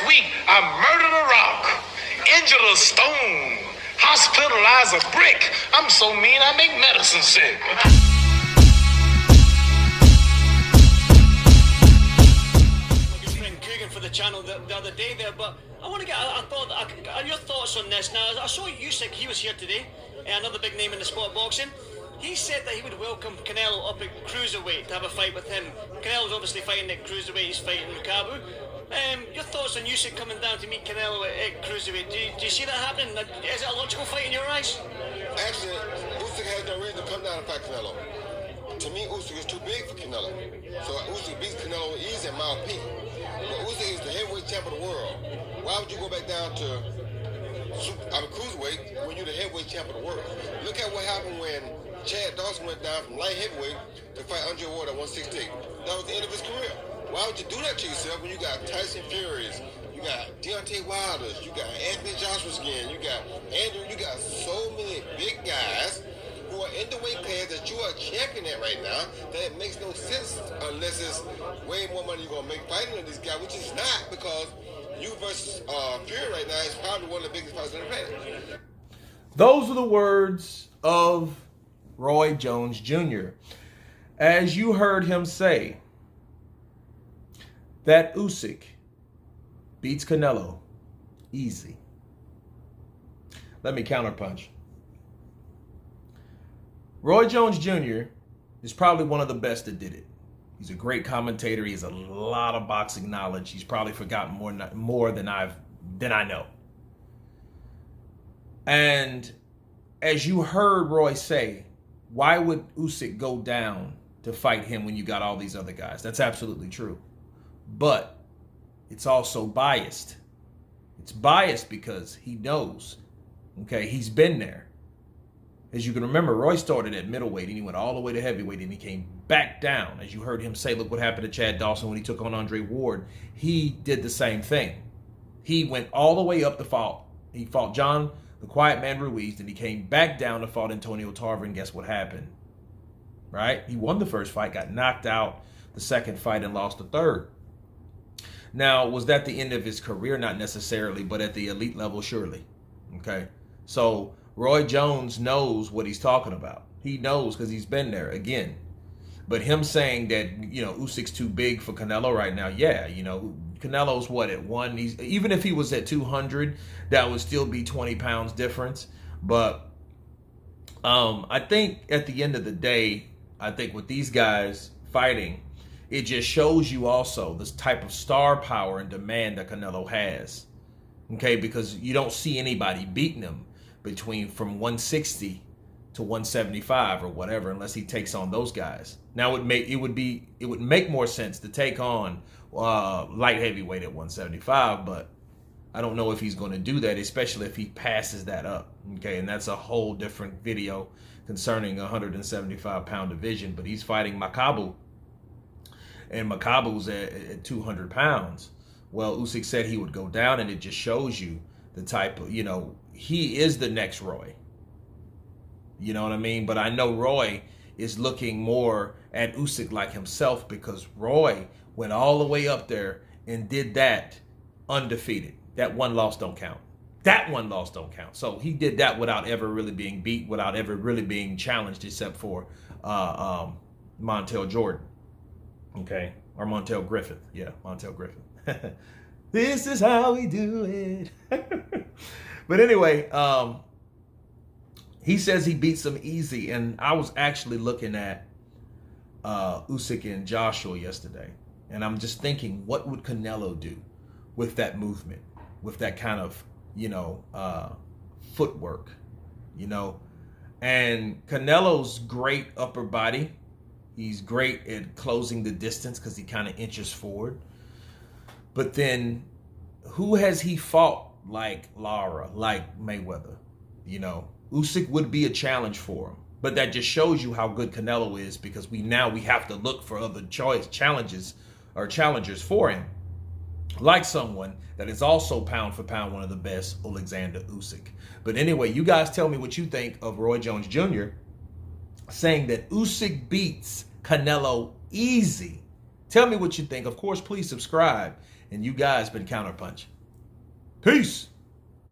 week, I murdered a rock, injured a stone, hospitalized a brick. I'm so mean, I make medicine sick. For the channel the other day there, but I want to get your thoughts on this. Now, I saw Usyk, he was here today, another big name in the sport of boxing. He said that he would welcome Canelo up at cruiserweight to have a fight with him. Canelo's obviously fighting at cruiserweight, he's fighting Makabu. Your thoughts on Usyk coming down to meet Canelo at cruiserweight? Do you see that happening? Is it a logical fight in your eyes? Actually, Usyk has no reason to come down and fight Canelo. To me, Usyk is too big for Canelo. So Usyk beats Canelo easy in my opinion. But Usyk is the heavyweight champ of the world. Why would you go back down to cruiserweight when you're the heavyweight champ of the world? Look at what happened when Chad Dawson went down from light heavyweight to fight Andre Ward at 168. That was the end of his career. Why would you do that to yourself when you got Tyson Furies, you got Deontay Wilders, you got Anthony Joshua's again, you got Andrew, you got so many big guys who are in the weight class that you are champion at right now, that it makes no sense unless it's way more money you're going to make fighting with this guy, which is not, because you versus Fury right now is probably one of the biggest fights on the planet. Those are the words of Roy Jones Jr. As you heard him say, that Usyk beats Canelo easy. Let me counterpunch. Roy Jones Jr. is probably one of the best that did it. He's a great commentator. He has a lot of boxing knowledge. He's probably forgotten more than I know. And as you heard Roy say, why would Usyk go down to fight him when you got all these other guys? That's absolutely true. But it's also biased. It's biased because he knows. Okay, he's been there. As you can remember, Roy started at middleweight and he went all the way to heavyweight and he came back down. As you heard him say, look what happened to Chad Dawson when he took on Andre Ward. He did the same thing. He went all the way up to fight. He fought John, the Quiet Man Ruiz, and he came back down to fight Antonio Tarver, and guess what happened? Right? He won the first fight, got knocked out the second fight, and lost the third. Now, was that the end of his career? Not necessarily, but at the elite level, surely. Okay? So Roy Jones knows what he's talking about. He knows because he's been there again. But him saying that, Usyk's too big for Canelo right now, yeah, Canelo's what, at one? Even if he was at 200, that would still be 20 pounds difference. But I think at the end of the day, I think with these guys fighting, it just shows you also this type of star power and demand that Canelo has. Okay, because you don't see anybody beating him from 160 to 175 or whatever, unless he takes on those guys. Now it would make more sense to take on light heavyweight at 175, but I don't know if he's going to do that, especially if he passes that up. Okay, and that's a whole different video concerning 175 pound division. But he's fighting Makabu, and Makabu's at 200 pounds. Well, Usyk said he would go down, and it just shows you the type of, he is the next Roy. You know what I mean? But I know Roy is looking more at Usyk like himself, because Roy went all the way up there and did that undefeated. That one loss don't count. That one loss don't count. So he did that without ever really being beat, without ever really being challenged, except for Montel Jordan. Okay? Or Montel Griffith. Yeah, Montel Griffith. This is how we do it. But anyway, he says he beats him easy. And I was actually looking at Usyk and Joshua yesterday. And I'm just thinking, what would Canelo do with that movement, with that kind of, footwork, And Canelo's great upper body. He's great at closing the distance because he kind of inches forward. But then who has he fought like Lara, like Mayweather? Usyk would be a challenge for him. But that just shows you how good Canelo is, because we have to look for other challengers for him. Like someone that is also pound for pound one of the best, Oleksandr Usyk. But anyway, you guys tell me what you think of Roy Jones Jr. saying that Usyk beats Canelo easy. Tell me what you think. Of course, please subscribe And you guys been Counterpunch. Peace.